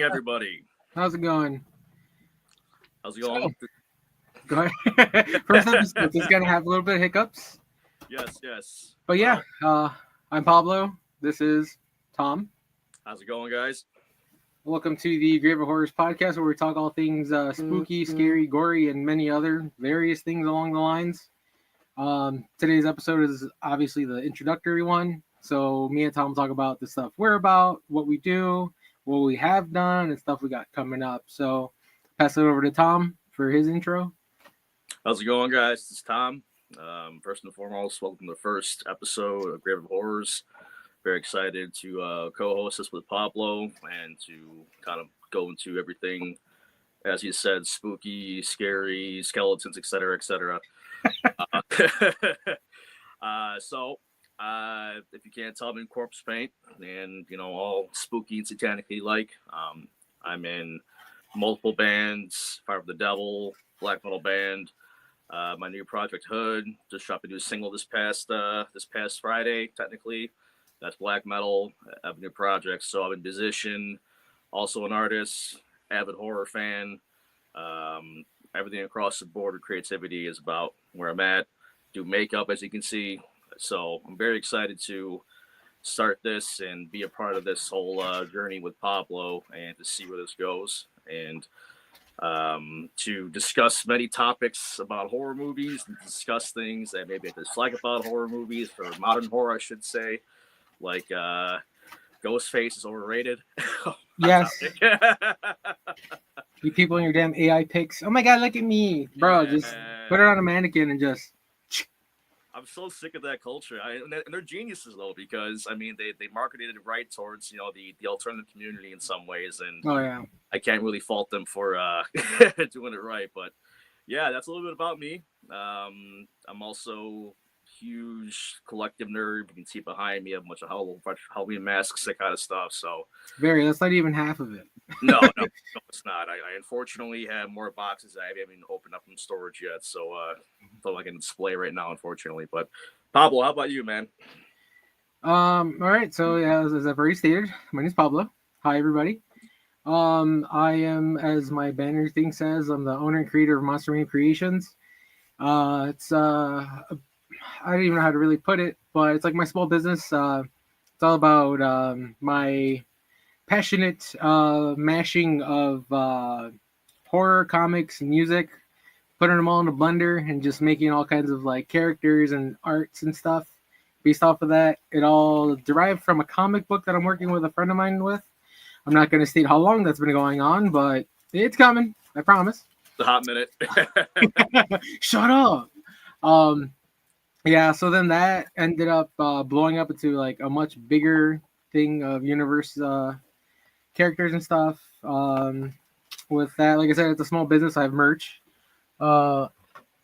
evening, everybody. How's it going? How's it So, going? go ahead. First episode is gonna have a little bit of hiccups, Yes. but yeah, Well, I'm Pablo. This is Tom. how's it going, guys? Welcome to the Grave of Horrors podcast, where we talk all things spooky, scary, gory, and many other various things along the lines. Today's episode is obviously the introductory one, so me and Tom will talk about the stuff we're about, what we do, what we have done, and stuff we got coming up. So, pass it over to Tom for his intro. How's it going, guys? This is Tom. First and foremost, welcome to the first episode of Grave of Horrors. Very excited to co-host this with Pablo and to kind of go into everything, as you said, spooky, scary, skeletons, etc., etc. Uh, if you can't tell, I'm in corpse paint and, all spooky and satanically like. I'm in multiple bands, Fire of the Devil, black metal band. My new project Hood just dropped a new single this past Friday. Technically, that's black metal. I have a new project, so I'm a musician, also an artist, avid horror fan. Everything across the board with creativity is about where I'm at. Do makeup, as you can see. So I'm very excited to start this and be a part of this whole journey with Pablo and to see where this goes. And to discuss many topics about horror movies and discuss things that maybe I dislike about horror movies, or modern horror, I should say, like Ghostface is overrated. Yes, you people in your damn AI pics. Oh my god, look at me, bro! Just put it on a mannequin and just. I'm so sick of that culture. And they're geniuses though, because I mean they marketed it right towards the alternative community in some ways, and Oh yeah. I can't really fault them for doing it right. But yeah, that's a little bit about me. I'm also huge collective nerd. You can see behind me a bunch of Halloween masks, that kind of stuff. So Very. That's not even half of it. no, it's not. I unfortunately have more boxes I haven't even opened up in storage yet. So I can display right now, unfortunately. But Pablo, how about you, man? All right. So yeah, as I've already stated, my name is Pablo. Hi everybody. I am, as my banner thing says, I'm the owner and creator of Monster Man Creations. I don't even know how to really put it, but it's like my small business. It's all about my passionate mashing of horror, comics, music, putting them all in a blender and just making all kinds of like characters and arts and stuff based off of that. It all derived from a comic book that I'm working with a friend of mine with. I'm not going to state how long that's been going on, but it's coming. I promise. The hot minute. Shut up. Yeah, so then that ended up blowing up into like a much bigger thing of universe characters and stuff. With that, like I said, it's a small business. I have merch. Uh,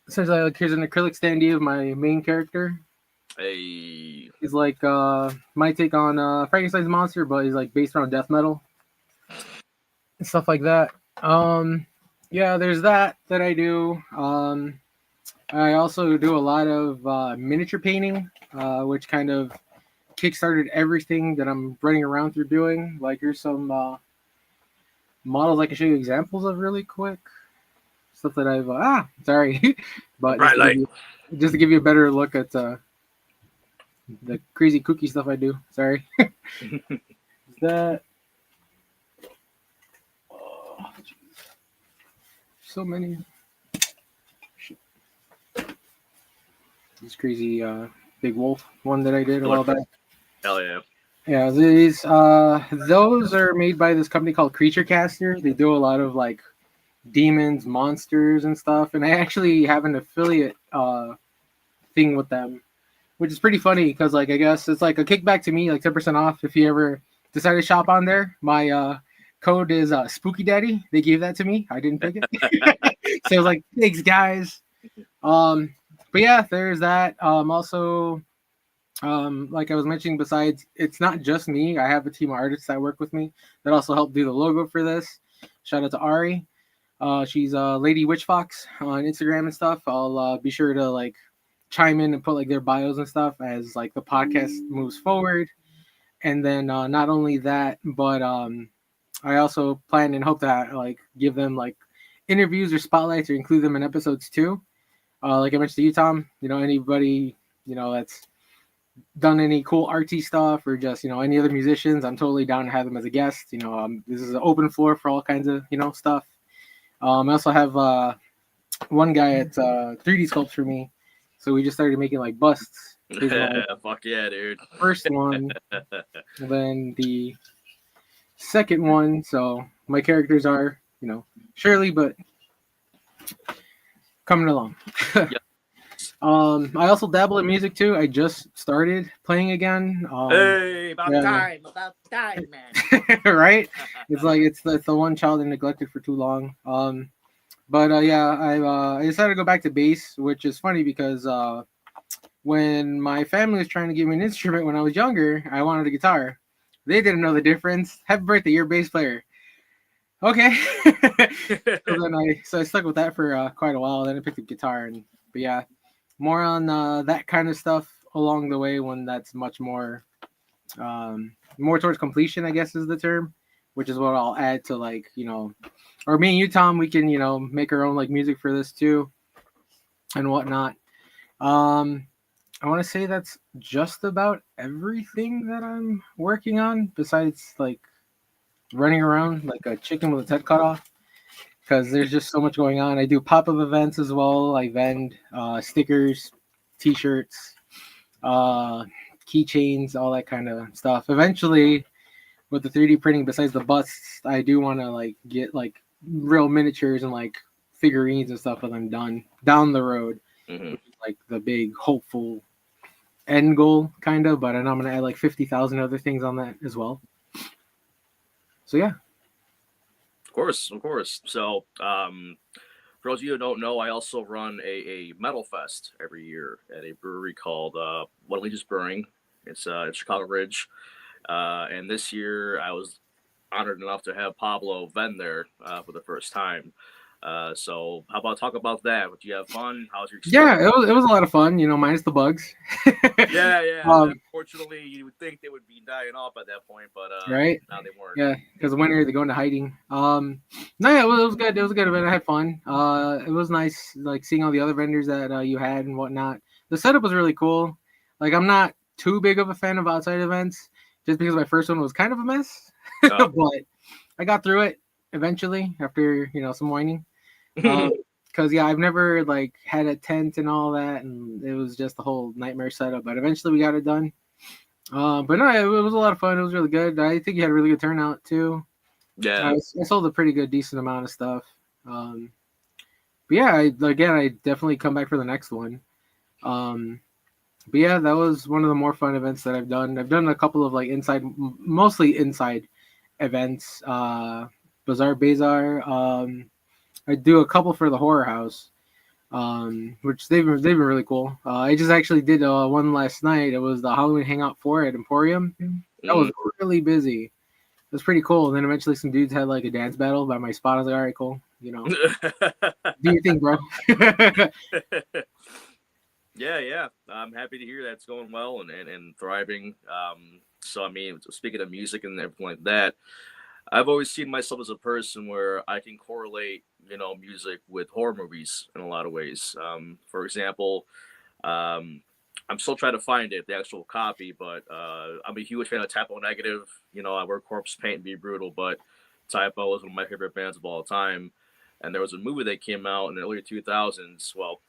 Essentially, like here's an acrylic standee of my main character. Hey. He's like my take on Frankenstein's monster, but he's like based around death metal and stuff like that. Yeah, there's that I do. I also do a lot of miniature painting, which kind of kickstarted everything that I'm running around through doing. Like, here's some models I can show you examples of really quick. Stuff that I've sorry, but just to give you a better look at the crazy kooky stuff I do. Sorry. That. Oh, so many. Shit. This crazy big wolf one that I did a while back. Hell yeah. Yeah, these those are made by this company called Creature Caster. They do a lot of like demons, monsters, and stuff. And I actually have an affiliate thing with them, which is pretty funny because like I guess it's like a kickback to me, like 10% off if you ever decide to shop on there. My code is Spooky Daddy. They gave that to me. I didn't pick it. So I was like, thanks guys. But yeah, there's that. Also, like I was mentioning, besides, it's not just me. I have a team of artists that work with me that also help do the logo for this. Shout out to Ari. She's Lady Witch Fox on Instagram and stuff. I'll be sure to like chime in and put like their bios and stuff as like the podcast moves forward. And then not only that, but I also plan and hope to like give them like interviews or spotlights or include them in episodes too. Like I mentioned to you, Tom, anybody, that's done any cool artsy stuff or just, any other musicians, I'm totally down to have them as a guest. This is an open floor for all kinds of, stuff. I also have one guy at 3D sculpts for me. So we just started making like busts. He's my Fuck yeah, dude. first one. And then the second one. So my characters are, Shirley, but coming along. Yep. I also dabble in music too. I just started playing again. Hey, about yeah. time, man. Right? It's like it's the one child I neglected for too long. But yeah, I decided to go back to bass, which is funny because when my family was trying to give me an instrument when I was younger, I wanted a guitar. They didn't know the difference. Happy birthday, you're a bass player. Okay. so I stuck with that for quite a while. Then I picked up guitar, but yeah, more on that kind of stuff along the way when that's much more more towards completion, I guess is the term, which is what I'll add to like or me and you, Tom, we can make our own like music for this too and whatnot. I want to say that's just about everything that I'm working on besides like running around like a chicken with its head cut off because there's just so much going on. I do pop-up events as well. I vend stickers, t-shirts, keychains, all that kind of stuff. Eventually, with the 3D printing, besides the busts, I do want to like get like real miniatures and like figurines and stuff when I'm done down the road. Mm-hmm. Like the big hopeful end goal, kind of. But I'm gonna add like 50,000 other things on that as well. So yeah. Of course. So, for those of you who don't know, I also run a metal fest every year at a brewery called What Allegiance Brewing. It's in Chicago Ridge, and this year I was honored enough to have Pablo vend there for the first time. So, how about talk about that? Did you have fun? How's your experience? Yeah, it was a lot of fun, minus the bugs. Yeah. Unfortunately, you would think they would be dying off at that point, but right? no, they weren't. Yeah, because winter they go into hiding. No, yeah, it was good. It was a good event. I had fun. It was nice, like seeing all the other vendors that you had and whatnot. The setup was really cool. Like I'm not too big of a fan of outside events, just because my first one was kind of a mess. Oh. But I got through it eventually after some whining. Because yeah, I've never like had a tent and all that, and it was just a whole nightmare setup. But eventually we got it done. But no, it was a lot of fun. It was really good. I think you had a really good turnout too. Yeah. I sold a pretty good, decent amount of stuff. But yeah, I definitely come back for the next one. But yeah, that was one of the more fun events that I've done. I've done a couple of like mostly inside events. Bazaar Bazaar. I do a couple for the horror house, which they've been really cool. I just actually did one last night. It was the Halloween Hangout 4 at Emporium. That was really busy. It was pretty cool. And then eventually some dudes had like a dance battle by my spot. I was like, all right, cool. Do you think, bro? Yeah. I'm happy to hear that's going well and thriving. So I mean, speaking of music and everything like that, I've always seen myself as a person where I can correlate, music with horror movies in a lot of ways. For example, I'm still trying to find it, the actual copy, but I'm a huge fan of Typo Negative. I wear Corpse Paint and Be Brutal, but Typo is one of my favorite bands of all time. And there was a movie that came out in the early 2000s. Well,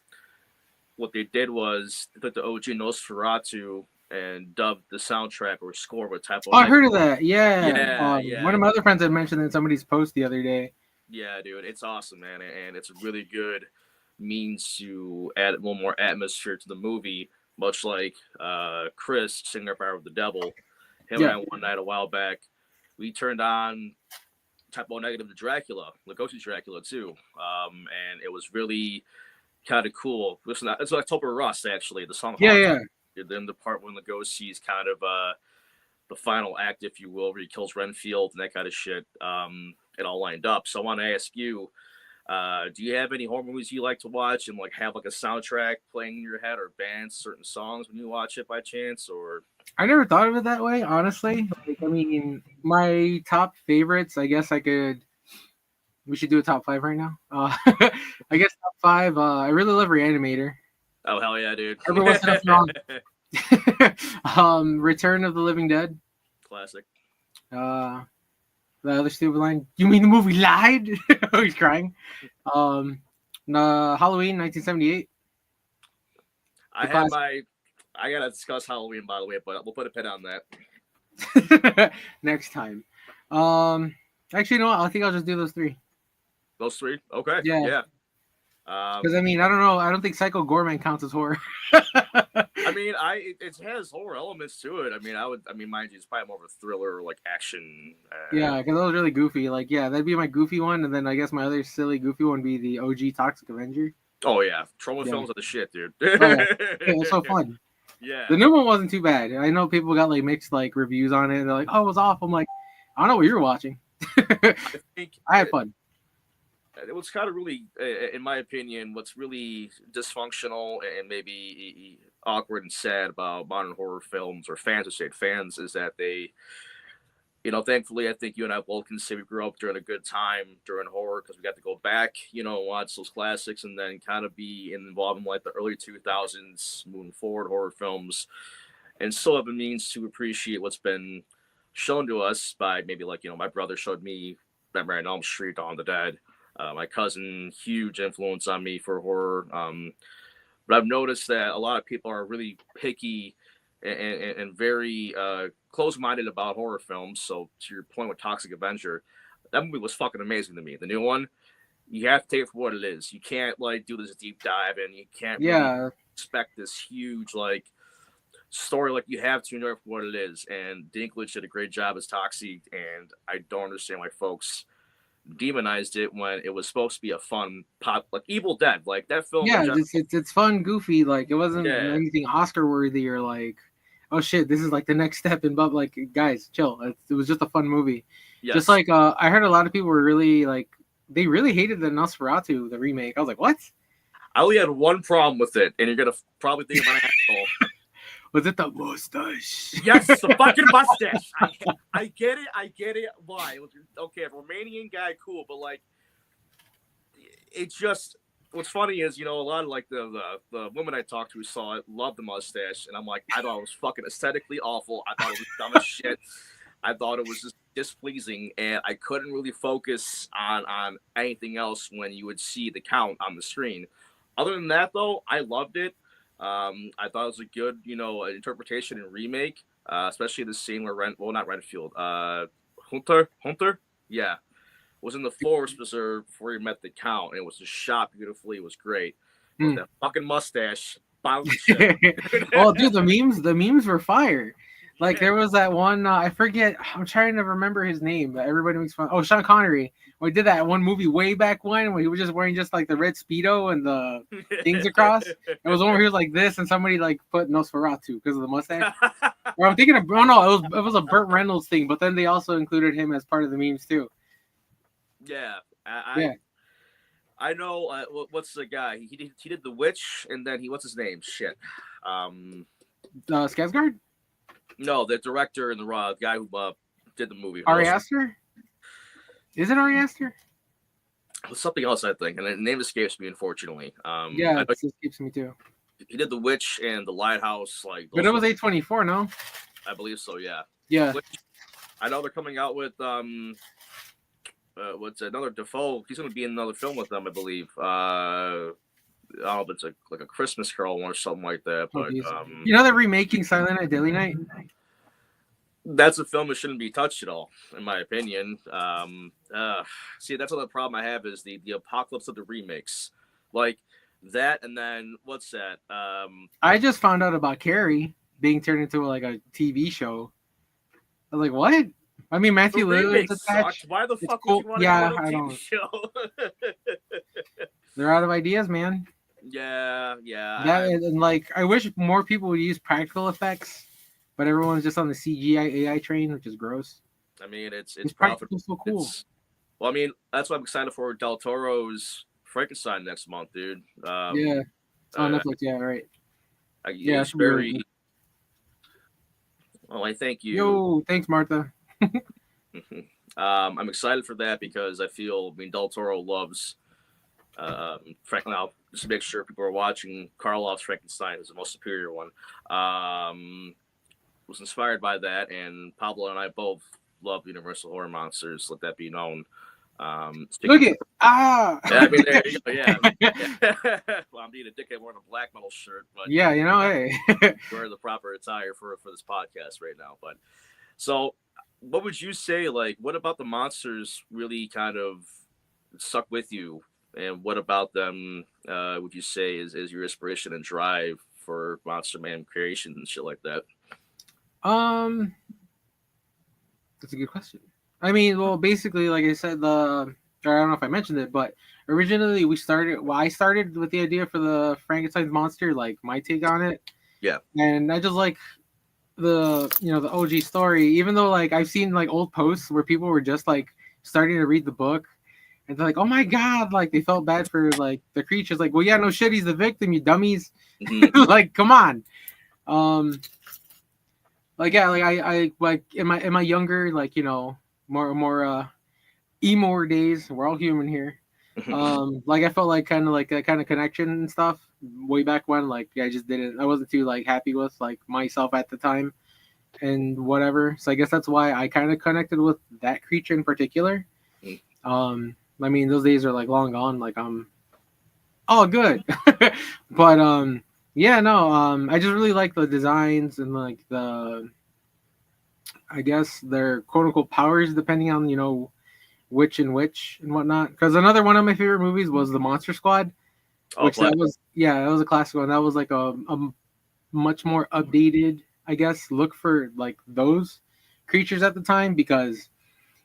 what they did was they took the OG Nosferatu and dubbed the soundtrack or score with Typo. Oh, I heard of that. Yeah. Yeah. One of my other friends had mentioned in somebody's post the other day. Yeah, dude, it's awesome, man, and it's a really good means to add a little more atmosphere to the movie, much like Chris, singer of Fire of the Devil. Him and I one night a while back, we turned on Typo Negative to Dracula, Lugosi's Dracula too, and it was really kind of cool. Listen, it's October Rust actually, the song. Yeah. Then the part when Lugosi's kind of the final act, if you will, where he kills Renfield and that kind of shit. It all lined up. So I want to ask you, Do you have any horror movies you like to watch and like have like a soundtrack playing in your head or bands certain songs when you watch it by chance? Or I never thought of it that way, honestly. Like, I mean, my top favorites. I guess I could. We should do a top five right now. I guess top five. I really love Reanimator. oh hell yeah, dude! Every once in a while, Return of the Living Dead. Classic. Uh, the other stupid line. You mean the movie lied? He's crying. Halloween, 1978. I The have classic. my. I gotta discuss Halloween by the way, but we'll put a pin on that. Next time. Actually, you know what? I think I'll just do those three. Those three, okay, Yeah. yeah. Because I mean, I don't know. I don't think Psycho Gorman counts as horror. I mean, it has horror elements to it. I mean, mind you, it's probably more of a thriller, like action. Yeah, because that was really goofy. Like, yeah, that'd be my goofy one, and then I guess my other silly goofy one would be the OG Toxic Avenger. Oh yeah, trauma Yeah. films are the shit, dude. Oh, yeah. It was so fun. Yeah. The new one wasn't too bad. I know people got like mixed like reviews on it. They're like, "Oh, it was off." I'm like, I don't know what you were watching. I think I had fun. it was kind of really, in my opinion, what's really dysfunctional and maybe awkward and sad about modern horror films or fans of say fans is that they, thankfully, I think you and I both can say we grew up during a good time during horror because we got to go back, watch those classics and then kind of be involved in like the early 2000s, moving forward horror films, and still have a means to appreciate what's been shown to us by maybe like my brother showed me Nightmare on Elm Street, Dawn of the Dead. My cousin, huge influence on me for horror. But I've noticed that a lot of people are really picky and very close-minded about horror films. So to your point with Toxic Avenger, that movie was fucking amazing to me. The new one, you have to take it for what it is. You can't like do this deep dive, and you can't really expect this huge like story like you have to know for what it is. And Dinklage did a great job as Toxic, and I don't understand why folks demonized it when it was supposed to be a fun pop like Evil Dead, like that film. Yeah, it's fun, goofy. Like it wasn't anything Oscar worthy or like, oh shit, this is like the next step in. But like, guys, chill. It was just a fun movie. Yes. Just like I heard a lot of people were really like they really hated the Nosferatu, the remake. I was like, what? I only had one problem with it, and you're gonna probably think I'm an asshole. Was it the mustache? Yes, the fucking mustache. I get it. Why? Okay, a Romanian guy, cool, but like, it's just. What's funny is, a lot of like the women I talked to saw it, loved the mustache, and I'm like, I thought it was fucking aesthetically awful. I thought it was dumb as shit. I thought it was just displeasing, and I couldn't really focus on anything else when you would see the count on the screen. Other than that, though, I loved it. I thought it was a good, interpretation and remake, especially the scene where not Renfield, Hunter, yeah, was in the forest preserve before he met the Count, and it was just shot beautifully. It was great. That fucking mustache, bounced. Oh, dude, the memes were fire. Like there was that one, I forget. I'm trying to remember his name, but everybody makes fun. Oh, Sean Connery. We did that one movie way back when he was just wearing just like the red Speedo and the things across. It was one where he was like this, and somebody like put Nosferatu because of the mustache. Or I'm thinking of no, it was a Burt Reynolds thing, but then they also included him as part of the memes too. Yeah, I know. What's the guy? He did The Witch, and then what's his name? Shit. Skarsgård? No, the director and the guy who did the movie. Ari Aster? Is it Ari Aster? Something else, I think, and the name escapes me, unfortunately. Yeah, it escapes me too. He did The Witch and The Lighthouse, like. But it was A24, no? I believe so. Yeah. Yeah. I know they're coming out with what's another Defoe? He's going to be in another film with them, I believe. I don't know if it's like a Christmas Carol one or something like that. But they're remaking Silent Night, Deadly Night. That's a film that shouldn't be touched at all, in my opinion. See, that's another problem I have is the apocalypse of the remakes, like that, and then what's that? I just found out about Carrie being turned into like a TV show. I was like, what? I mean, Matthew Lillard's attached. Why the fuck cool. would you want to go on a TV show? They're out of ideas, man. Yeah. And like, I wish more people would use practical effects, but everyone's just on the CGI AI train, which is gross. I mean, it's practical so cool. Well, I mean, that's why I'm excited for Del Toro's Frankenstein next month, dude. Yeah, it's on Uh, Netflix. Yeah, right. it Yeah, it was should be really very good. well. I thank you. Yo, thanks, Martha. I'm excited for that because I feel, I mean, Del Toro loves. Frankly, I'll just make sure people are watching. Karloff's Frankenstein is the most superior one. Was inspired by that, and Pablo and I both love Universal horror monsters. Let that be known. Look Speaking, it. Ah. yeah, I mean, there you go. Yeah, well, I'm being a dickhead wearing a black metal shirt, but Yeah, you know, hey. wear the proper attire for this podcast right now. But so, what would you say? Like, what about the monsters really kind of stuck with you, and what about them would you say is your inspiration and drive for Monster Man creation and shit like that? um, that's a good question. I mean, well, basically, like I said, or I don't know if I mentioned it, but originally we started. Well, I started with the idea for the Frankenstein's monster, like my take on it, Yeah. and I just like the OG story. Even though like I've seen like old posts where people were just like starting to read the book, and they're like, "Oh my god!" Like they felt bad for like the creatures. Like, well, yeah, no shit, he's the victim, you dummies. Mm-hmm. Like, come on. Um, like yeah, like I like in my younger like more emo days. We're all human here. Like I felt like kind of like that kind of connection and stuff way back when. Like I just didn't. I wasn't too like happy with like myself at the time and whatever. So I guess that's why I kind of connected with that creature in particular. I mean those days are like long gone. Like I'm all good, but yeah, no, I just really like the designs and like the I guess their quote unquote powers depending on which and which and whatnot. Because another one of my favorite movies was the Monster Squad, Oh, which class. that was that was a classic one. That was like a much more updated, I guess, look for like those creatures at the time because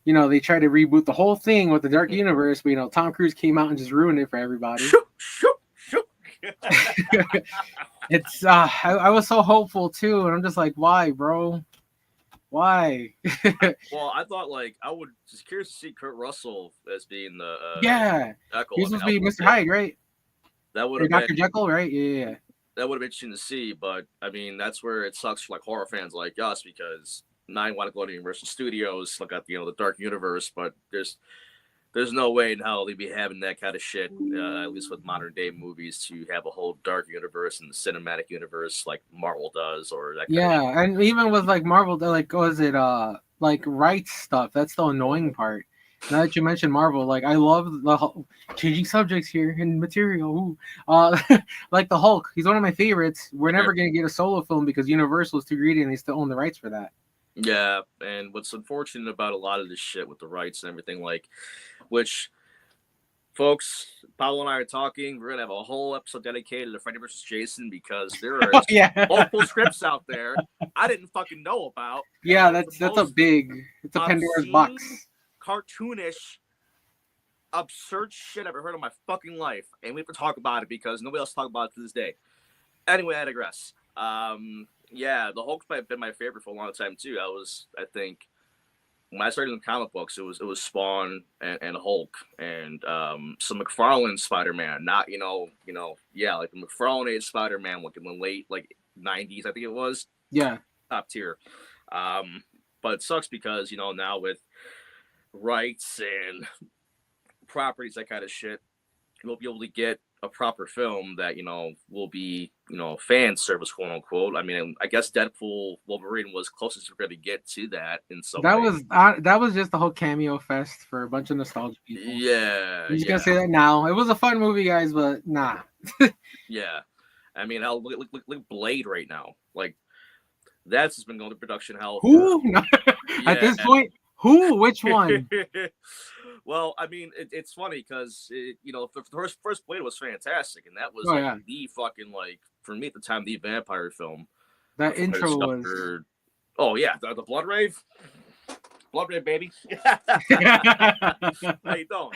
they tried to reboot the whole thing with the Dark Universe, but Tom Cruise came out and just ruined it for everybody. Shoop, shoop, shoop. It's I was so hopeful too, and I'm just like, why, bro? Why? Well, I thought like I would just curious to see Kurt Russell as being the Yeah, Jekyll. he's I mean, supposed to be Mr. Hyde, right? that would Or have been Dr. Jekyll, right? Yeah. that would have been interesting to see. But I mean, that's where it sucks for like horror fans like us because now I want to go to Universal Studios, look at the Dark Universe, but there's no way in hell they'd be having that kind of shit, at least with modern day movies, to have a whole dark universe and the cinematic universe like Marvel does or that kind of shit. Yeah, and even with like Marvel, they're like, was it like rights stuff? That's the annoying part. Now that you mentioned Marvel, like I love the changing subjects here in material. Ooh. Like the Hulk, he's one of my favorites. We're never gonna get a solo film because Universal is too greedy and they still own the rights for that. Yeah, and what's unfortunate about a lot of this shit with the rights and everything, like, which, folks, Pablo and I are talking, we're gonna have a whole episode dedicated to Freddy versus Jason because there are Yeah, multiple scripts out there I didn't fucking know about. yeah, And that's a big, it's a Pandora's obscene, box. cartoonish, absurd shit I've ever heard in my fucking life, and we have to talk about it because nobody else talks about it to this day. Anyway, I digress. Yeah, the Hulk's been my favorite for a long time too. I think, when I started in comic books, it was Spawn and Hulk and some McFarlane Spider Man. Not yeah, like the McFarlane Spider Man, like in the late like '90s, I think it was Yeah, top tier. But it sucks because now with rights and properties, that kind of shit, we'll be able to get a proper film that will be fan service, quote unquote. I mean, I guess Deadpool Wolverine was closest we're going to get to that in some way. that was just the whole cameo fest for a bunch of nostalgia people. Yeah, I'm just yeah, gonna say that now. It was a fun movie, guys, but nah. yeah. I mean, hell, look Blade right now. Like that's just been going to production hell for Who? At this yeah. point, who? Which one? Well, I mean, it's funny because the first Blade was fantastic, and that was Oh like yeah, the fucking like for me at the time the vampire film that before I intro was. discovered. Oh yeah, the Blood Rave, Blood Rave baby. How you doing?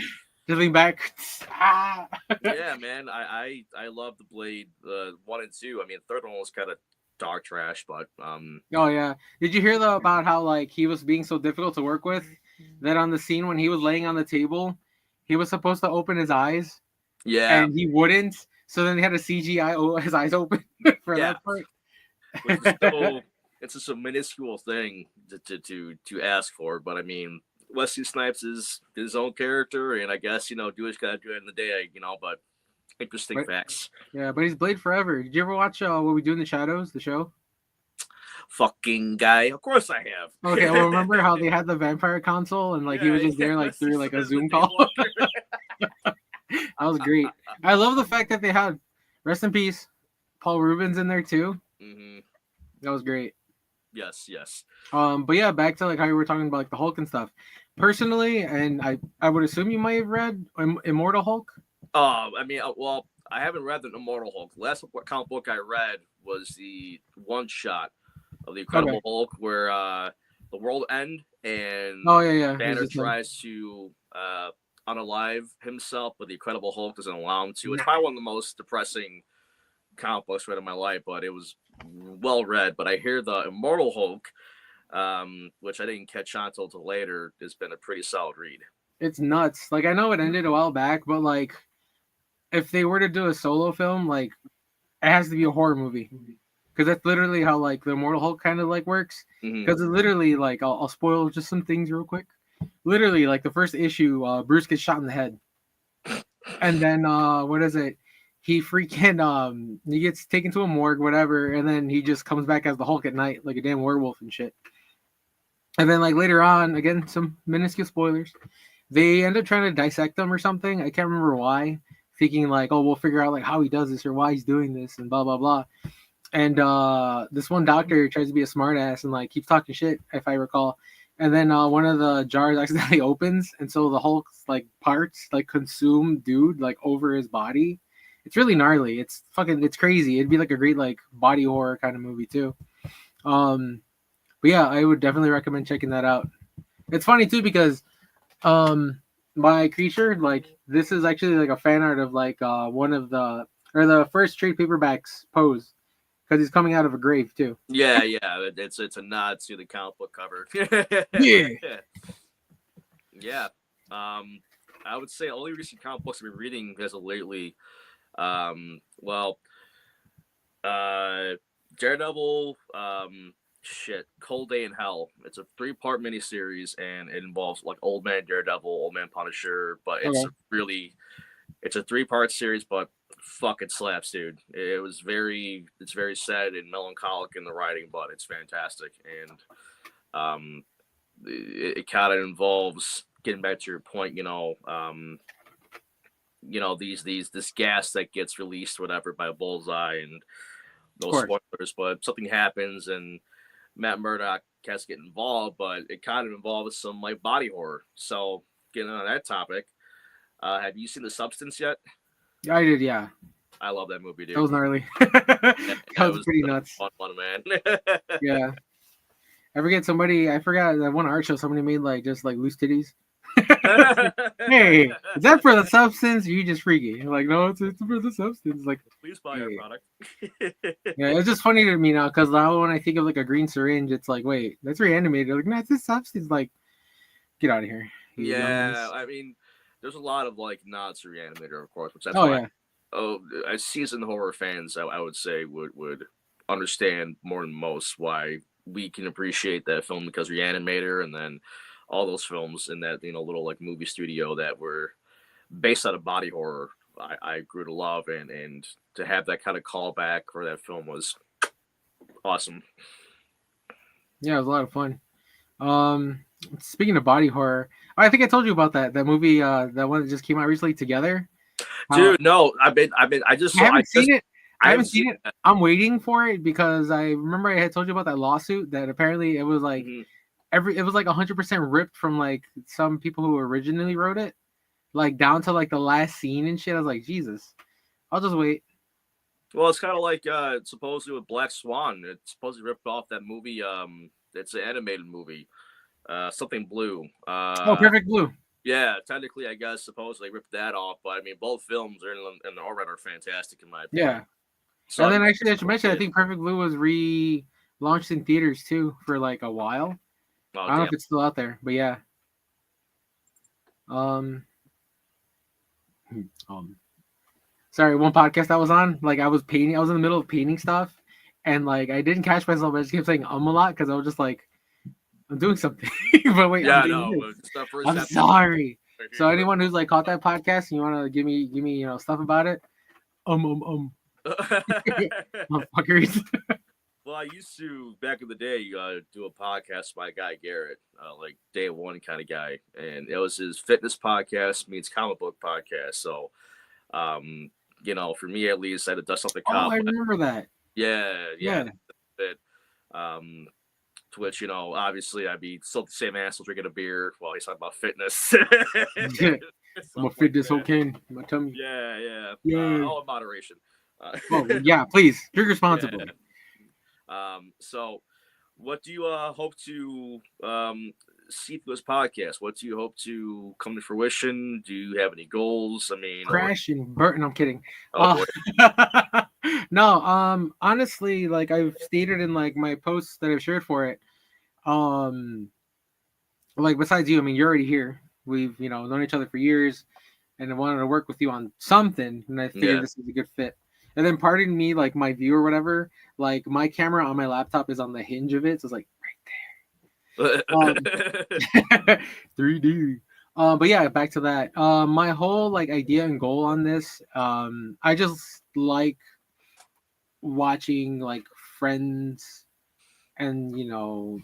Just back. Ah. Yeah, man, I love the Blade 1 and 2. I mean, the third one was kind of dog trash, but Oh yeah. Did you hear though about how like he was being so difficult to work with that on the scene when he was laying on the table, he was supposed to open his eyes Yeah, and he wouldn't. So then they had a CGI his eyes open for yeah, that part. which is so it's just a minuscule thing to ask for, but I mean, Wesley Snipes is his own character, and I guess do what you gotta do in the day, but interesting But facts. yeah, but he's Blade forever. Did you ever watch What We Do in the Shadows, the show? Fucking guy, of course I Okay, well, have. remember how they had the vampire console and like he Yeah, was just yeah, there like Wesley through like a Snipes, the Zoom call? Daywalker. That was great. I love the fact that they had rest in peace Paul Rubens in there too. Hmm. That was great. Yes, yes. But yeah, back to like how you were talking about like the Hulk and stuff. Personally, and I would assume you might have read Immortal Hulk. I mean, well, I haven't read the Immortal Hulk. The last comic book I read was the one shot of the Okay. Incredible Hulk, where the world end and Oh yeah. He's Banner just like, tries to unalive himself, but the Incredible Hulk doesn't allow him to. It's nah. probably one of the most depressing comic books read in my life, but it was well read. But I hear the Immortal Hulk, which I didn't catch on until later, has been a pretty solid read. It's nuts. Like I know it ended a while back, but like if they were to do a solo film, like it has to be a horror movie because that's literally how like the Immortal Hulk kind of like works. Mm-hmm. Because it's literally like I'll spoil just some things real quick. Literally, like the first issue, Bruce gets shot in the head, and then what is it? He freaking he gets taken to a morgue, whatever, and then he just comes back as the Hulk at night, like a damn werewolf and shit. And then like later on, again, some minuscule spoilers. They end up trying to dissect him or something. I can't remember why. Thinking like, oh, we'll figure out like how he does this or why he's doing this and blah blah blah. And this one doctor tries to be a smartass and like keeps talking shit, if I recall. And then one of the jars accidentally opens, and so the Hulk's like parts like consume dude like over his body. It's really gnarly. It's crazy. It'd be like a great like body horror kind of movie too. Um, but yeah, I would definitely recommend checking that out. It's funny too because my creature like this is actually like a fan art of like one of the first trade paperbacks pose because he's coming out of a grave too. Yeah, yeah. It's a nod to the comic book cover. Yeah. Yeah. I would say only recent comic books I've been reading as of lately. Well, Daredevil, Cold Day in Hell. It's a 3-part miniseries, and it involves like Old Man Daredevil, Old Man Punisher. But Okay. it's a 3-part series, but fuck, it slaps, dude. It's very sad and melancholic in the writing, but it's fantastic. And it kind of involves getting back to your point, this gas that gets released, whatever, by Bullseye, and Of no course. spoilers, but something happens and Matt Murdock has to get involved, but it kind of involves some like body horror. So getting on that topic, have you seen The Substance yet? I did, yeah. I love that movie, That dude. was gnarly. Yeah, That it was was pretty a nuts. fun one, man. Yeah. I forgot that one art show somebody made like just like loose titties. Hey, is that for the substance? Or you just freaky? You're like, no, it's for the substance. Like, Please buy our hey. product. Yeah, it's just funny to me now because now when I think of like a green syringe, it's like, wait, that's reanimated. Like, no, it's a substance. Like, get out of here. You Yeah, dumbass. I mean, there's a lot of like nods to Reanimator, of course, which that's Oh why. yeah, Oh, as seasoned horror fans, I would say would understand more than most why we can appreciate that film, because Reanimator and then all those films in that little like movie studio that were based out of body horror, I grew to love, and to have that kind of callback for that film was awesome. yeah, it was a lot of fun. Um, Speaking of body horror, I think I told you about that movie, that one that just came out recently, Together. How Dude, no, I haven't seen it. I I haven't haven't seen seen it. that. I'm waiting for it because I remember I had told you about that lawsuit that apparently it was like Mm-hmm. it was like 100% ripped from like some people who originally wrote it, like down to like the last scene and shit. I was like, Jesus, I'll just wait. Well, it's kind of like supposedly with Black Swan. It's supposedly ripped off that movie. It's an animated movie, something blue. Oh, Perfect Blue. Yeah, technically, I guess supposedly ripped that off, but I mean, both films are in the already are fantastic in my opinion. Yeah, So and I'm then actually I should mention I excited. think Perfect Blue was relaunched in theaters too for like a while. Oh I don't know damn! if it's still out there, but yeah. Um, um, sorry, one podcast I was on, like I was painting, I was in the middle of painting stuff, and like I didn't catch myself. I just kept saying a lot because I was just like, I'm doing something, but wait, I'm Yeah, doing no, this. but it's the first I'm episode. sorry. Right So here. anyone who's like caught that podcast and you want to give me, stuff about it, motherfuckers. Well, I used to back in the day do a podcast by guy Garrett, like day one kind of guy, and it was his fitness podcast meets comic book podcast. So, um, for me at least, I had to dust off the Oh, I cobweb. remember that. Yeah, yeah, Yeah. it. Um, to which obviously I'd be still the same asshole drinking a beer while he's talking about fitness, I'm a stuff like fitness that. okay. My tummy. Yeah, yeah. Yeah. All in moderation. Oh yeah, please drink Yeah. responsibly. So, what do you hope to see through this podcast? What do you hope to come to fruition? Do you have any goals? I mean, or Crash and burn. No, I'm kidding. oh boy, No, honestly, like I've stated in like my posts that I've shared for it, um, like besides you, I mean, you're already here. We've known each other for years, and I wanted to work with you on something, and I figured yeah. this is a good fit. And then, pardon me, like my view or whatever, like my camera on my laptop is on the hinge of it, so it's like um, 3D. But yeah, back to that. My whole like idea and goal on this, I just like watching like friends and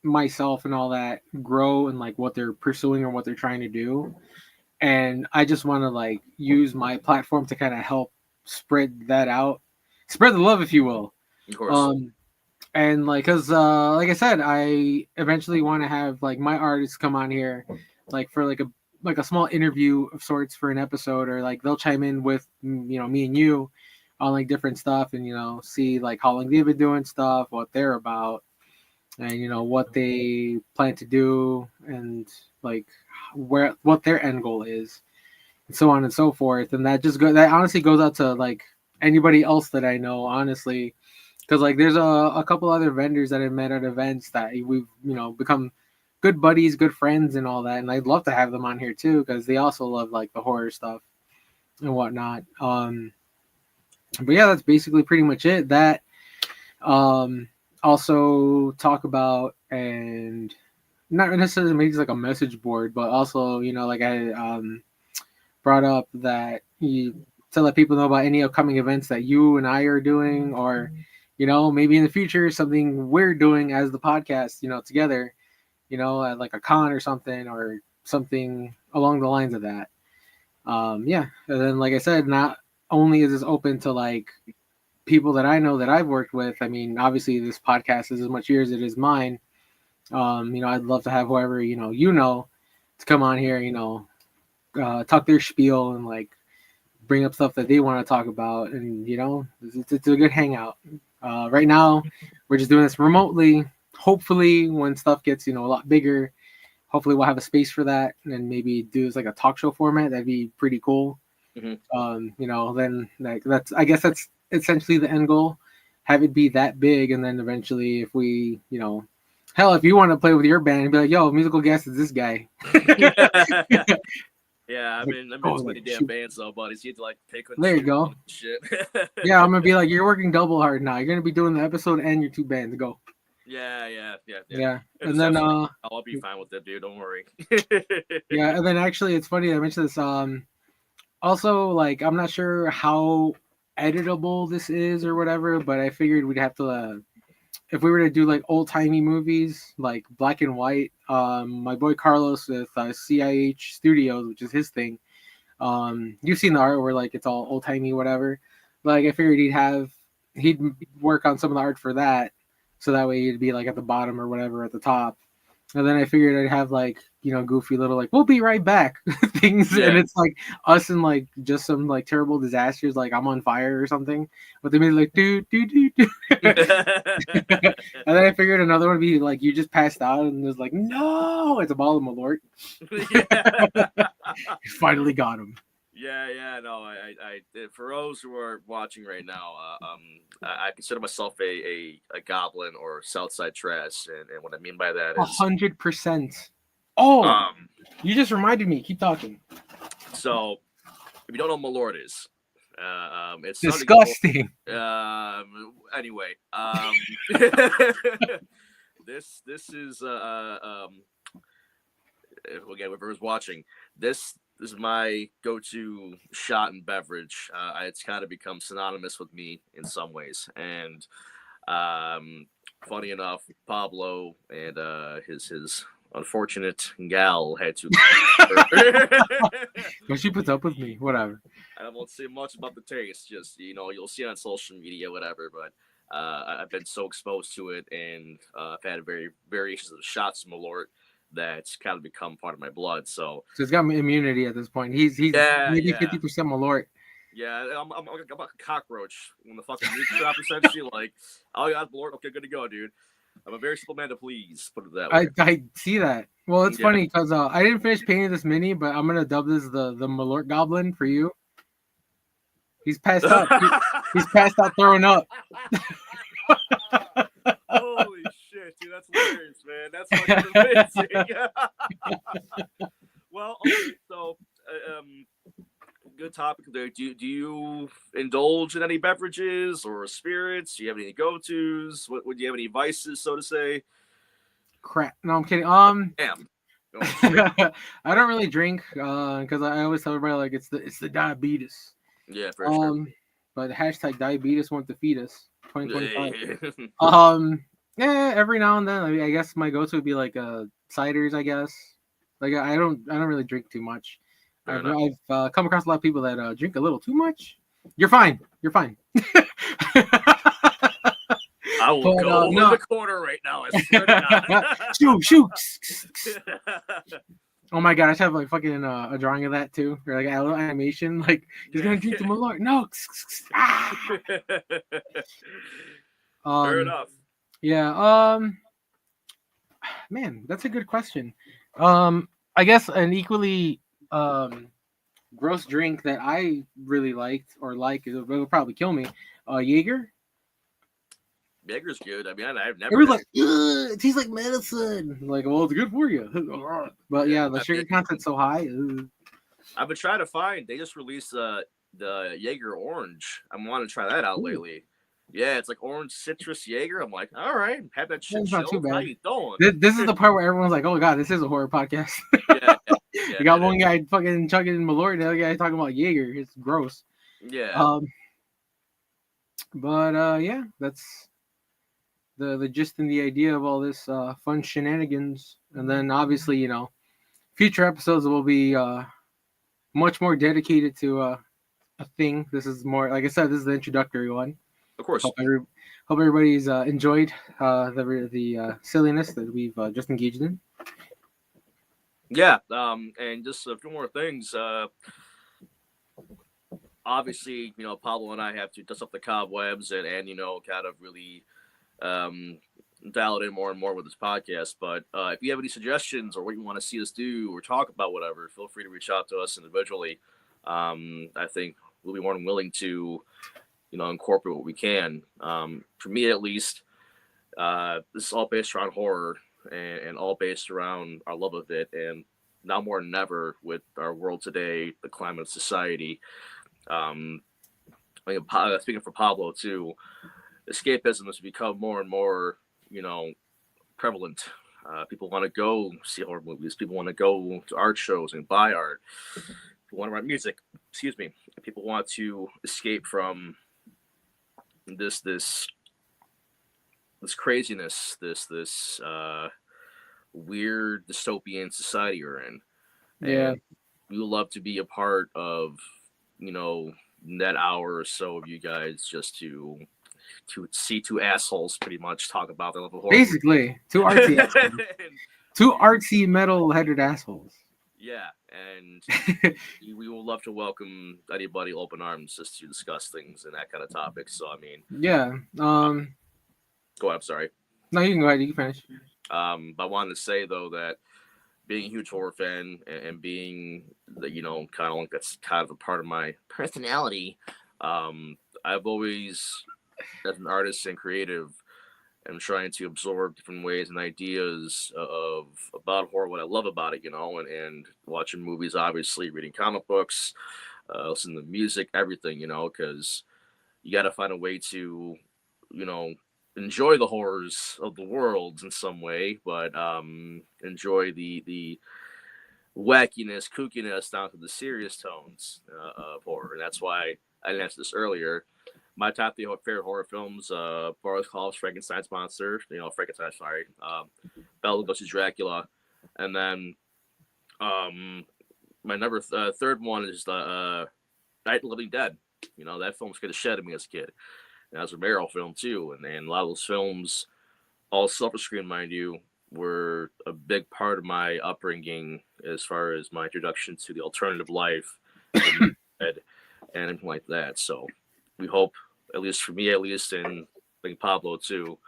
myself and all that grow and like what they're pursuing or what they're trying to do. And I just want to like use my platform to kind of help spread that out, spread the love, if you will. Of course. Um, and like, cause like I said, I eventually want to have like my artists come on here, like for like a small interview of sorts for an episode, or like they'll chime in with me and you on like different stuff, and see like how long they've been doing stuff, what they're about, and what they plan to do, and like what their end goal is, and so on and so forth. And that honestly goes out to like anybody else that I know, honestly, because like there's a couple other vendors that I met at events that we've become good buddies, good friends, and all that. And I'd love to have them on here too because they also love like the horror stuff and whatnot. But yeah, that's basically pretty much it. That also talk about, and not necessarily make like a message board, but also like I brought up that you to let people know about any upcoming events that you and I are doing, or maybe in the future something we're doing as the podcast, together, at like a con or something along the lines of that. Yeah, and then like I said, not only is this open to like people that I know that I've worked with. I mean, obviously this podcast is as much yours as it is mine. I'd love to have whoever to come on here, talk their spiel and like bring up stuff that they want to talk about, and it's a good hangout. Right now, we're just doing this remotely. Hopefully, when stuff gets a lot bigger, hopefully we'll have a space for that, and maybe do this like a talk show format. That'd be pretty cool. Then like that's I guess that's essentially the end goal. Have it be that big, and then eventually, if we, hell, if you want to play with your band and be like, "Yo, musical guest is this guy." Yeah, I've been Oh, too many like, damn shoot. bands though, buddy. So you have to like pick and There you choose go. shit. Yeah, I'm gonna be like, you're working double hard now. You're gonna be doing the episode and your two bands. Go. Yeah. Yeah, If and it's then ever, I'll be fine with it, dude. Don't worry. yeah, and then actually, it's funny I mentioned this. Also, like, I'm not sure how editable this is or whatever, but I figured we'd have to, if we were to do like old timey movies, like black and white. My boy Carlos with CIH Studios, which is his thing. You've seen the art where like it's all old timey, whatever. Like, I figured he'd work on some of the art for that, so that way he'd be like at the bottom or whatever at the top. And then I figured I'd have like, goofy little like, we'll be right back things. Yeah. And it's like us and like just some like terrible disasters, like I'm on fire or something. But they made like, do, do, do, do. And then I figured another one would be like, you just passed out and there's like, no, it's a ball of Malort. Finally got him. Yeah. No, I for those who are watching right now, I consider myself a goblin or Southside trash, and what I mean by that is 100%. Oh, Um, you just reminded me. Keep talking. so if you don't know what Malort is, it's something. Disgusting. Anyway, this is again, whoever's watching, this is my go-to shot and beverage. It's kind of become synonymous with me in some ways, and funny enough, Pablo and his unfortunate gal had to. But she puts up with me. Whatever. I won't say much about the taste. Just you'll see it on social media, whatever. But I've been so exposed to it, and I've had variations of shots of Malort that's kind of become part of my blood. So he's got immunity at this point. He's yeah, maybe yeah, 50% Malort. yeah. I'm like a cockroach when the fucking meat drop. Essentially, like, oh, you got Malort. Okay, good to go, dude. I'm a very simple man to please. Put it that way. I see that. Well, it's Yeah. funny because I didn't finish painting this mini, but I'm gonna dub this the Malort Goblin for you. He's passed out. He's passed out throwing up. Holy shit, dude, that's hilarious, man. That's fucking amazing. Well, okay, so good topic there. Do you indulge in any beverages or spirits? Do you have any go-tos? What would you have any vices, so to say? Crap. No, I'm kidding. Damn. I don't really drink because I always tell everybody like it's the diabetes. Yeah, for sure. But hashtag diabetes won't defeat us. 2025. Yeah. Yeah, every now and then. I mean, I guess my go-to would be like ciders. I guess. Like I don't really drink too much. I've come across a lot of people that drink a little too much. You're fine. You're fine. I will go in the corner right now. I swear to God. Shoot. Oh my god, I should have like fucking a drawing of that too, or like a little animation. Like he's gonna drink the Malort. No. Fair enough. Yeah. Man, that's a good question. I guess an equally gross drink that I really liked or like it'll probably kill me. Jaeger. Jaeger's good. I mean, I've never. Everyone's like, it tastes like medicine. Like, well, it's good for you. But yeah, the sugar content's so high. I've been trying to find. They just released the Jaeger Orange. I'm wanting to try that out lately. Yeah, it's like orange citrus Jaeger. I'm like, all right, have that shit. Not too bad. How you doing? This is the part where everyone's like, oh god, this is a horror podcast. Yeah, you got one guy fucking chugging Malort, the other guy talking about Jaeger. It's gross. Yeah. But yeah, that's the gist and the idea of all this fun shenanigans. And then obviously, future episodes will be much more dedicated to a thing. This is more, like I said, this is the introductory one. Of course. Hope everybody's enjoyed the silliness that we've just engaged in. Yeah. And just a few more things. Obviously, Pablo and I have to dust up the cobwebs and kind of really dial it in more and more with this podcast. But if you have any suggestions or what you want to see us do or talk about, whatever, feel free to reach out to us individually. I think we'll be more than willing to, incorporate what we can. For me, at least, this is all based around horror and all based around our love of it. And now more than ever with our world today, the climate of society. Speaking for Pablo too, escapism has become more and more, prevalent. People want to go see horror movies. People want to go to art shows and buy art. People want to write music. Excuse me. People want to escape from this craziness, this weird dystopian society we're in. Yeah. And we would love to be a part of, that hour or so of you guys just to see two assholes pretty much talk about their level horror. Basically, two artsy metal-headed assholes. Yeah, and we will love to welcome anybody open arms just to discuss things and that kind of topic. So, I mean, yeah. Go ahead. I'm sorry. No, you can go ahead. You can finish. But I wanted to say though that being a huge horror fan and being the kind of like that's kind of a part of my personality. I've always, as an artist and creative, and trying to absorb different ways and ideas of about horror, what I love about it, and watching movies, obviously, reading comic books, listening to music, everything, because you got to find a way to, you know, enjoy the horrors of the world in some way, but enjoy the wackiness, kookiness down to the serious tones of horror. And that's why I didn't answer this earlier. My top three favorite horror films: Boris Karloff's Frankenstein's Monster, Frankenstein, sorry, Bela Lugosi's Dracula, and then my third one is the Night of the Living Dead. That film scared the shit out of me as a kid. And that was a Romero film too, and a lot of those films, all silver screen, mind you, were a big part of my upbringing as far as my introduction to the alternative life and everything like that. So we hope, at least for me, and I think Pablo too,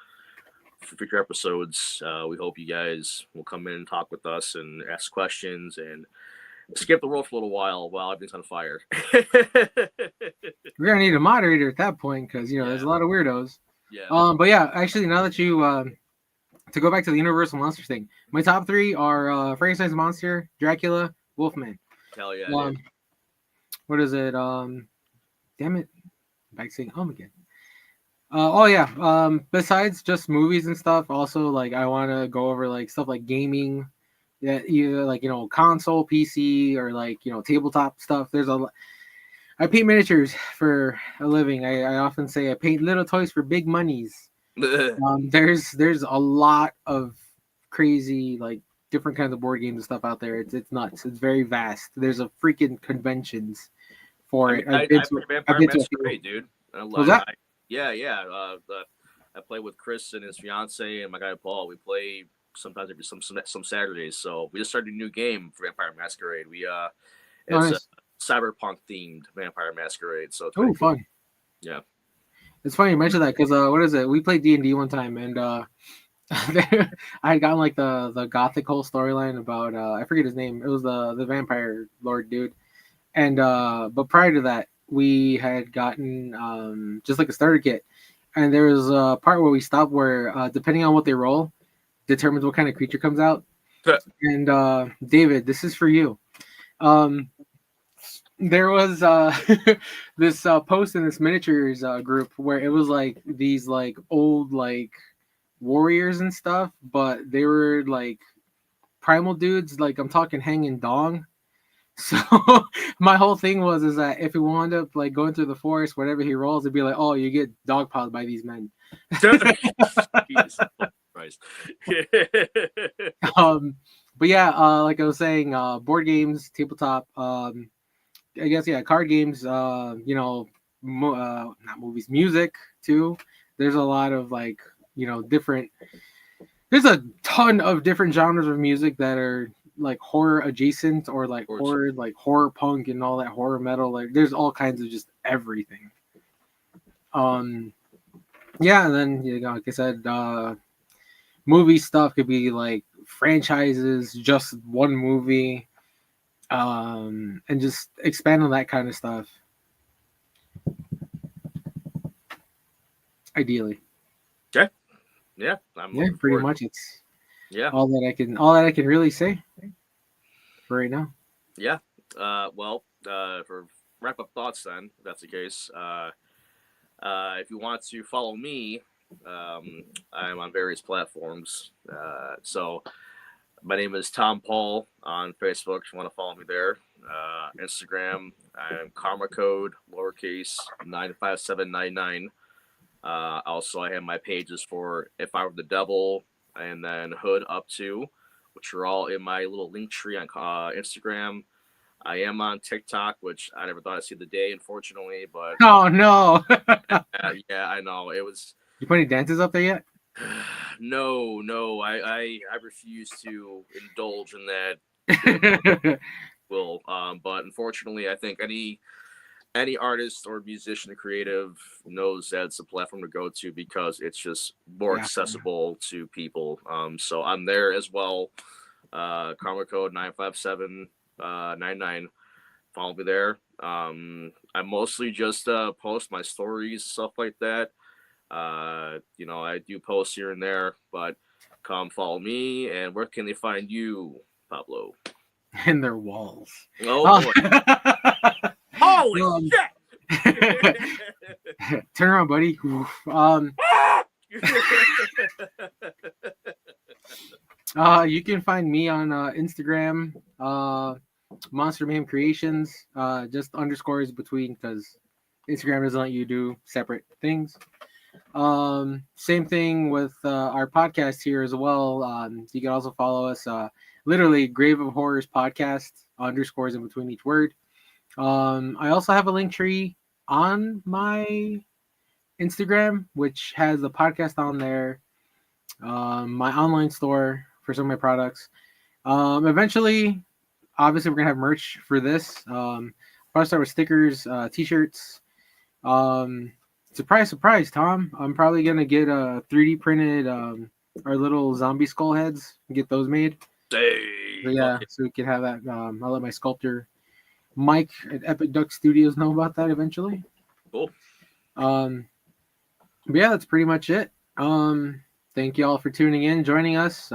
for future episodes, we hope you guys will come in and talk with us and ask questions and skip the world for a little while everything's on fire. We're gonna need a moderator at that point because there's a lot of weirdos. Yeah. But yeah, actually, now that you to go back to the Universal Monsters thing, my top three are Frankenstein's Monster, Dracula, Wolfman. Hell yeah. What is it? Damn it, back saying again. Oh yeah. Besides just movies and stuff, also like I want to go over like stuff like gaming. Yeah, either like console, PC, or like tabletop stuff. I paint miniatures for a living. I often say I paint little toys for big monies. There's a lot of crazy like different kinds of board games and stuff out there. It's nuts. It's very vast. There's a freaking conventions for it. I've been to great, dude. Was that? Yeah. I play with Chris and his fiance and my guy Paul. We play sometimes every some Saturdays. So we just started a new game for Vampire Masquerade. It's a cyberpunk themed Vampire Masquerade. So it's fun. Yeah. It's funny you mentioned that because what is it? We played D&D one time and I had gotten like the gothic whole storyline about I forget his name. It was the vampire lord dude. And but prior to that, we had gotten just like a starter kit. And there was a part where we stopped where depending on what they roll determines what kind of creature comes out. And David, this is for you. There was this post in this miniatures group where it was like these like old like warriors and stuff, but they were like primal dudes. Like I'm talking hanging dong. So my whole thing is that if he wound up like going through the forest, whatever he rolls, it'd be like, oh, you get dogpiled by these men. Jesus Christ. But yeah, like I was saying, board games, tabletop, I guess card games, not movies, music too. There's a lot of like, different. There's a ton of different genres of music that are like horror adjacent or like horror, like horror punk and all that horror metal. Like there's all kinds of just everything. Yeah, and then like I said, movie stuff could be like franchises, just one movie, and just expand on that kind of stuff. Ideally. Okay. Yeah, pretty much it's all that I can really say for right now. Yeah. For wrap up thoughts then, if that's the case. If you want to follow me, I'm on various platforms. So my name is Tomm Paul on Facebook. If you want to follow me there. Instagram, I'm Karma Code lowercase 95799. Also, I have my pages for If I Were the Devil and then Hood Up To, which are all in my little link tree on Instagram. I am on TikTok, which I never thought I'd see the day, unfortunately. But oh no, yeah, I know it was. You put any dances up there yet? No, I refuse to indulge in that. But unfortunately, I think any artist or musician or creative knows that's a platform to go to because it's just more accessible to people. So I'm there as well. Karma Code 95799. Follow me there. I mostly just post my stories, stuff like that. I do post here and there, but come follow me. And where can they find you, Pablo? In their walls. Oh boy! Holy Um, shit! turn around, buddy. You can find me on Instagram, Monster Mayhem Creations, just underscores between because Instagram doesn't let you do separate things. Same thing with our podcast here as well. You can also follow us, literally Grave of Horrors podcast, underscores in between each word. I also have a link tree on my Instagram, which has the podcast on there, my online store for some of my products. Eventually, obviously, we're gonna have merch for this. Probably start with stickers, t-shirts. Surprise, Tom. I'm probably gonna get a 3D printed our little zombie skull heads and get those made. Hey, But yeah, okay. so we can have that. I'll let my sculptor Mike at Epic Duck Studios know about that eventually. Cool. But yeah, that's pretty much it. Thank you all for tuning in, joining us.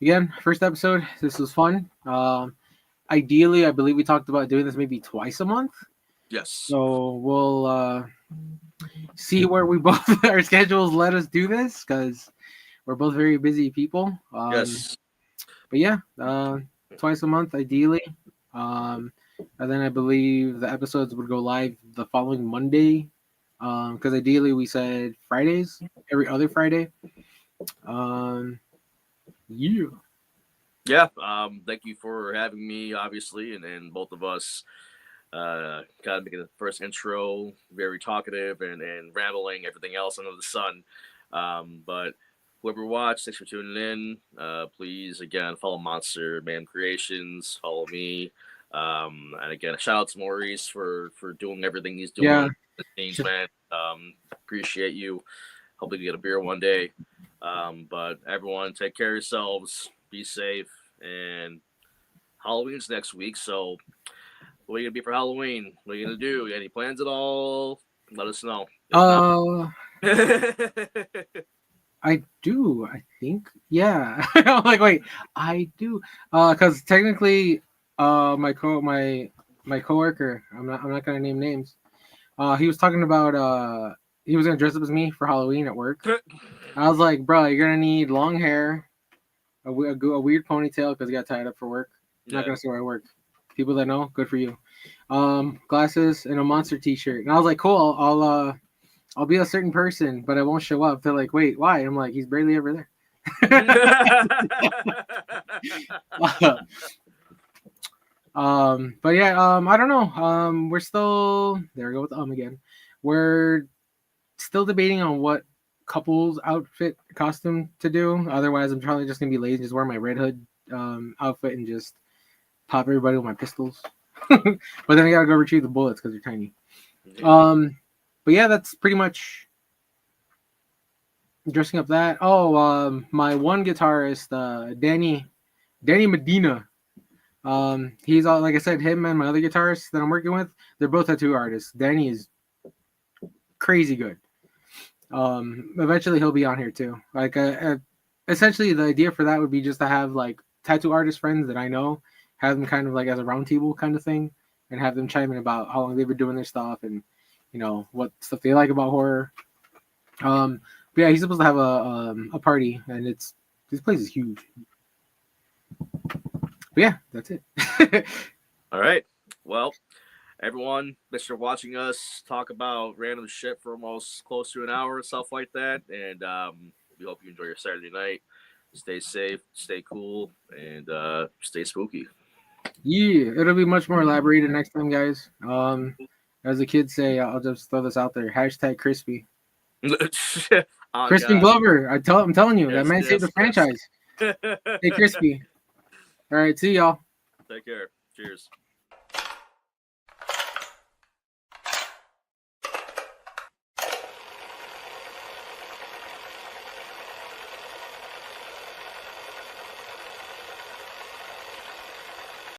Again, first episode. This was fun. Ideally, I believe we talked about doing this maybe twice a month. Yes. So we'll see where we both our schedules let us do this because we're both very busy people. Yes. But yeah, twice a month ideally. And then I believe the episodes would go live the following Monday. Because ideally we said Fridays, every other Friday. Yeah. Yeah. Thank you for having me, obviously, and both of us kind of making the first intro very talkative and rambling, everything else under the sun. But whoever watched, thanks for tuning in. Please, again, follow Monster Man Creations, follow me. And again, shout out to Maurice for doing everything he's doing. Yeah. The scenes, man. Appreciate you. Hopefully, you get a beer one day. But everyone, take care of yourselves. Be safe. And Halloween's next week, so what are you gonna be for Halloween? What are you gonna do? Any plans at all? Let us know. I do. I think. Yeah. I'm like, wait, I do. Because technically, my coworker. I'm not gonna name names. He was talking about he was gonna dress up as me for Halloween at work. I was like, bro, you're gonna need long hair, a weird ponytail because he got tied up for work. I'm not gonna say where I work. People that know, good for you. Glasses and a Monster T-shirt. And I was like, cool. I'll be a certain person, but I won't show up. They're like, wait, why? I'm like, he's barely ever there. But yeah, I don't know. We're still there. We go with again. We're still debating on what couple's outfit costume to do. Otherwise, I'm probably just gonna be lazy, just wear my Red Hood outfit and just pop everybody with my pistols. But then I gotta go retrieve the bullets because they're tiny. But yeah, that's pretty much dressing up that. My one guitarist, Danny Medina. He's all, like I said, him and my other guitarist that I'm working with, they're both tattoo artists. Danny is crazy good. Eventually he'll be on here too. Like, essentially the idea for that would be just to have like tattoo artist friends that I know, have them kind of like as a round table kind of thing, and have them chime in about how long they've been doing their stuff and what stuff they like about horror. But yeah, he's supposed to have a party, and this place is huge. But yeah, that's it. All right. Well, everyone, thanks for watching us talk about random shit for almost close to an hour and stuff like that. And we hope you enjoy your Saturday night. Stay safe, stay cool, and stay spooky. Yeah, it'll be much more elaborated next time, guys. As the kids say, I'll just throw this out there. # crispy. Oh, Crispin God. Glover. I'm telling you, Yes, that man yes, saved the yes. franchise. Hey, crispy. All right, see y'all. Take care. Cheers.